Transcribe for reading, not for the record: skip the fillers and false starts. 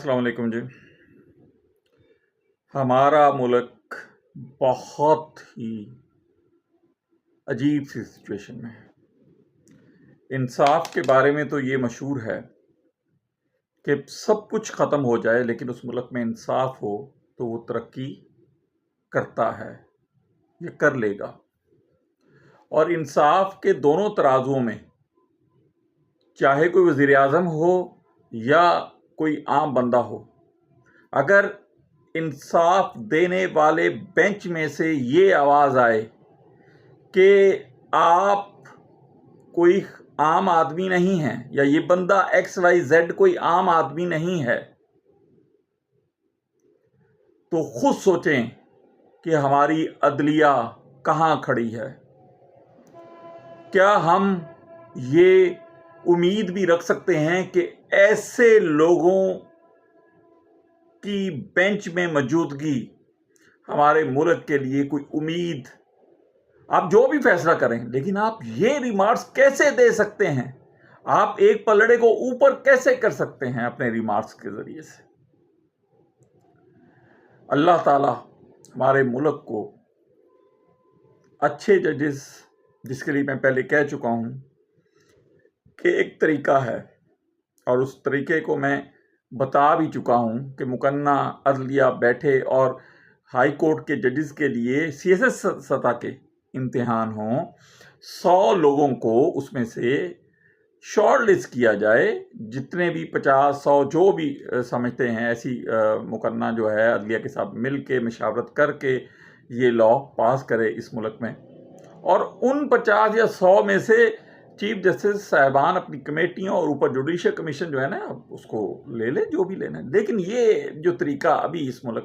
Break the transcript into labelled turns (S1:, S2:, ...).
S1: अस्सलाम वालेकुम जी। हमारा मुल्क बहुत ही अजीब सी सिचुएशन में है। इंसाफ के बारे में तो ये मशहूर है कि सब कुछ ख़त्म हो जाए लेकिन उस मुल्क में इंसाफ हो तो वो तरक्की करता है, ये कर लेगा। और इंसाफ के दोनों तराजुओं में, चाहे कोई वज़ीर आज़म हो या कोई आम बंदा हो, अगर इंसाफ देने वाले बेंच में से ये आवाज़ आए कि आप कोई आम आदमी नहीं हैं या ये बंदा XYZ कोई आम आदमी नहीं है, तो खुद सोचें कि हमारी अदलिया कहाँ खड़ी है। क्या हम ये उम्मीद भी रख सकते हैं कि ऐसे लोगों की बेंच में मौजूदगी हमारे मुल्क के लिए कोई उम्मीद? आप जो भी फैसला करें, लेकिन आप ये रिमार्क्स कैसे दे सकते हैं? आप एक पलड़े को ऊपर कैसे कर सकते हैं अपने रिमार्क्स के जरिए से? अल्लाह ताला हमारे मुल्क को अच्छे जजेस, जिसके लिए मैं पहले कह चुका हूं कि एक तरीका है और उस तरीके को मैं बता भी चुका हूं कि मुकन्ना अदलिया बैठे और हाई कोर्ट के जजेस के लिए CSS सतह के इम्तिहान हों, 100 लोगों को उसमें से शॉर्ट लिस्ट किया जाए, जितने भी 50-100 जो भी समझते हैं, ऐसी मुकन्ना जो है अदलिया के साथ मिल के मशावरत करके ये लॉ पास करे इस मुल्क में। और उन 50 या 100 में से चीफ जस्टिस साहिबान अपनी कमेटियों और ऊपर जुडिशल कमीशन जो है ना, उसको ले ले जो भी लेना है। लेकिन ये जो तरीका अभी इस मुल्क